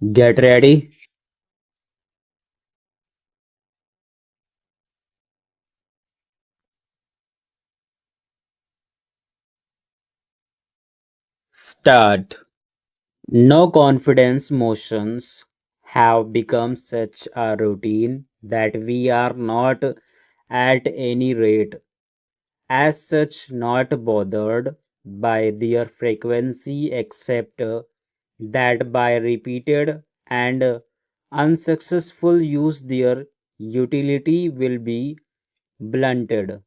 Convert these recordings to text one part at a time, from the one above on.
Get ready. Start. No confidence motions have become such a routine that we are not at any rate as such not bothered by their frequency except that by repeated and unsuccessful use their utility will be blunted.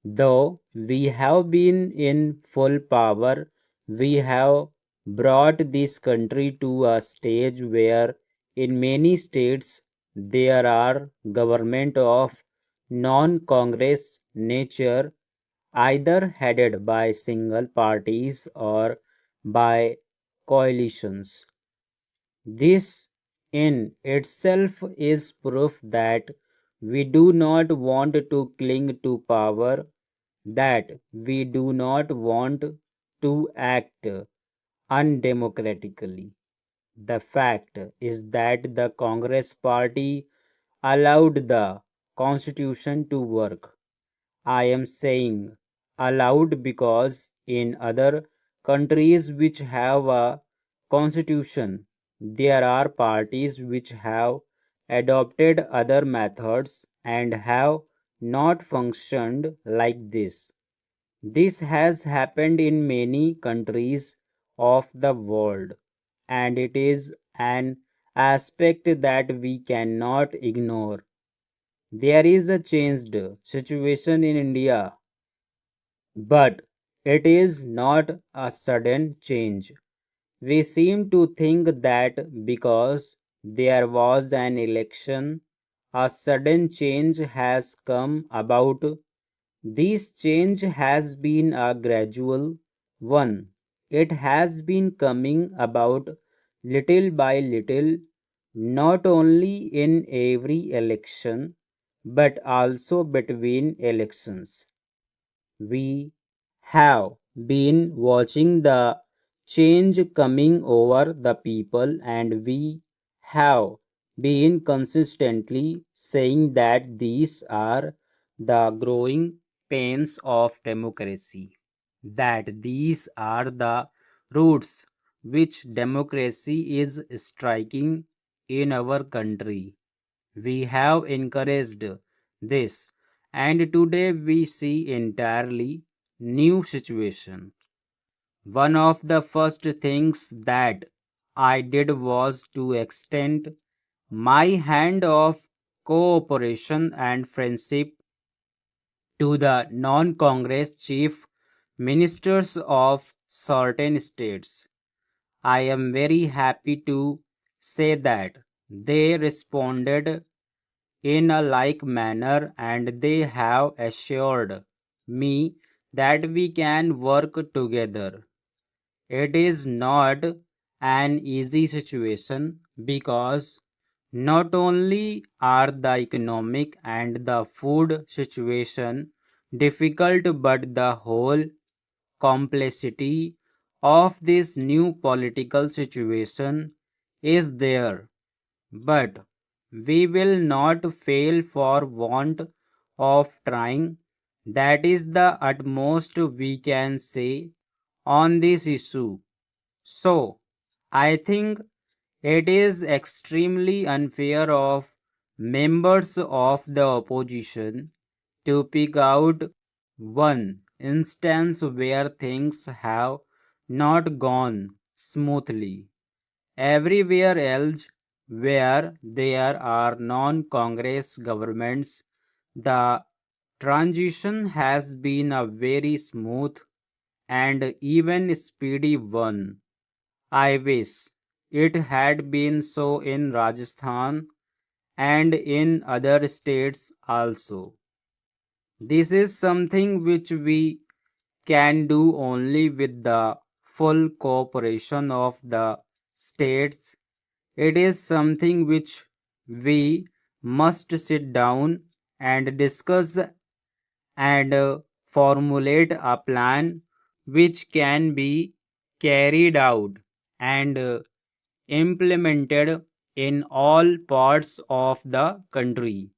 Though we have been in full power, we have brought this country to a stage where in many states there are government of non-congress nature, either headed by single parties or by coalitions. This in itself is proof that we do not want to cling to power, that we do not want to act undemocratically. The fact is that the Congress Party allowed the Constitution to work. I am saying allowed because in other countries which have a constitution, there are parties which have adopted other methods and have not functioned like this. This has happened in many countries of the world, and it is an aspect that we cannot ignore. There is a changed situation in India, but it is not a sudden change. We seem to think that because there was an election, a sudden change has come about. This change has been a gradual one. It has been coming about little by little, not only in every election, but also between elections. We have been watching the change coming over the people, and we have been consistently saying that these are the growing pains of democracy, that these are the roots which democracy is striking in our country. We have encouraged this, and today we see entirely new situation. One of the first things that I did was to extend my hand of cooperation and friendship to the non-Congress chief ministers of certain states. I am very happy to say that they responded in a like manner, and they have assured me that we can work together. It is not an easy situation because not only are the economic and the food situation difficult, but the whole complexity of this new political situation is there. But we will not fail for want of trying. That is the utmost we can say on this issue. So, I think it is extremely unfair of members of the opposition to pick out one instance where things have not gone smoothly. Everywhere else where there are non-Congress governments, the transition has been a very smooth and even speedy one. I wish it had been so in Rajasthan and in other states also. This is something which we can do only with the full cooperation of the states. It is something which we must sit down and discuss and formulate a plan which can be carried out and implemented in all parts of the country.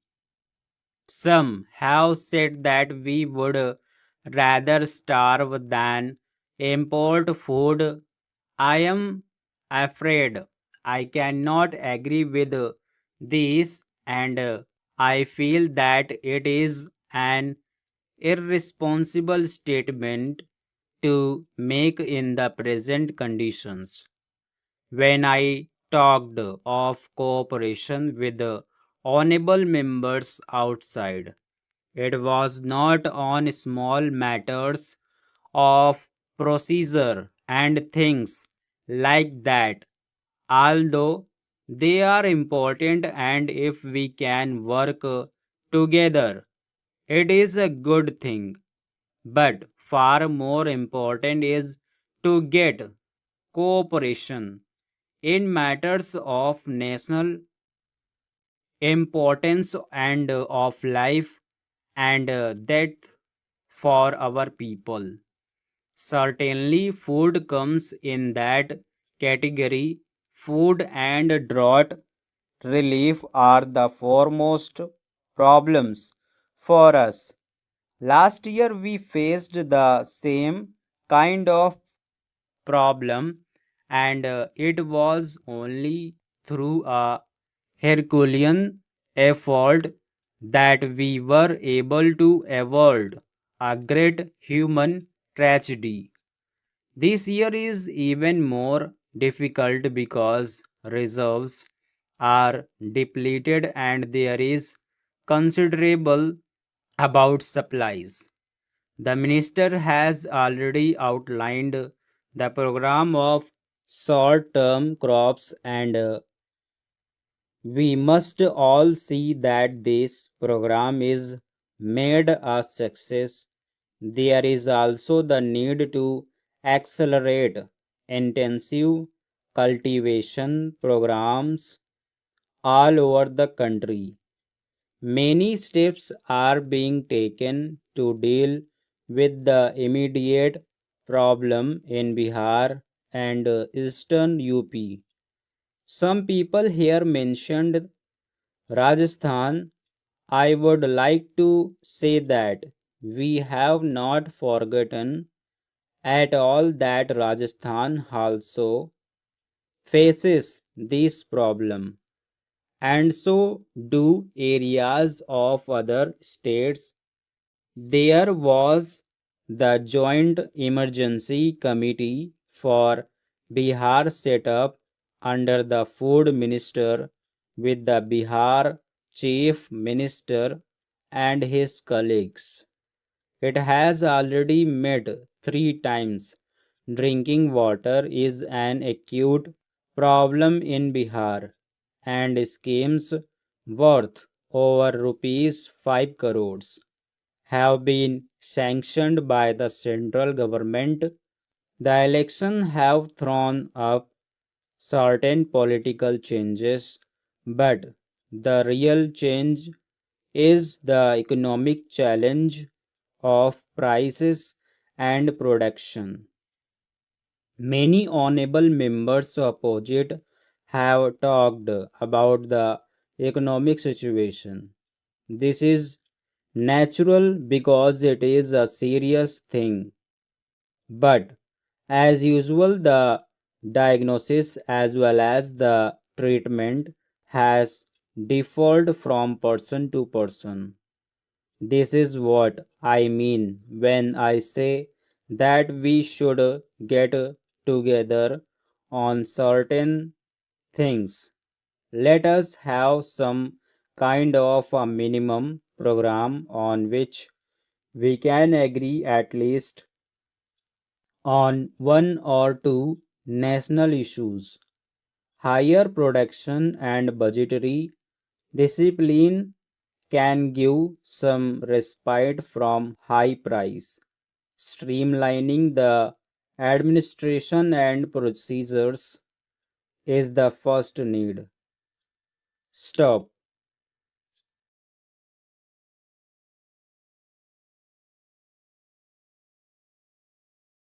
Some have said that we would rather starve than import food. I am afraid I cannot agree with this, and I feel that it is an irresponsible statement to make in the present conditions. When I talked of cooperation with the honorable members outside, it was not on small matters of procedure and things like that, although they are important, and if we can work together, it is a good thing. But far more important is to get cooperation in matters of national importance and of life and death for our people. Certainly, food comes in that category. Food and drought relief are the foremost problems for us. Last year, we faced the same kind of problem, and it was only through a Herculean effort that we were able to avoid a great human tragedy. This year is even more difficult because reserves are depleted and there is considerable about supplies. The minister has already outlined the program of short term crops, and we must all see that this program is made a success. There is also the need to accelerate intensive cultivation programs all over the country. Many steps are being taken to deal with the immediate problem in Bihar and eastern UP. Some people here mentioned Rajasthan. I would like to say that we have not forgotten at all that Rajasthan also faces this problem, and so do areas of other states. There was the Joint Emergency Committee for Bihar set up under the Food Minister with the Bihar Chief Minister and his colleagues. It has already met 3 times. Drinking water is an acute problem in Bihar, and schemes worth over rupees 5 crores have been sanctioned by the central government. The elections have thrown up certain political changes, but the real change is the economic challenge of prices and production. Many honorable members opposite have talked about the economic situation. This is natural because it is a serious thing, but as usual, the diagnosis as well as the treatment has differed from person to person. This is what I mean when I say that we should get together on certain things. Let us have some kind of a minimum program on which we can agree at least on one or two national issues. Higher production and budgetary discipline can give some respite from high price. Streamlining the administration and procedures is the first need. Stop.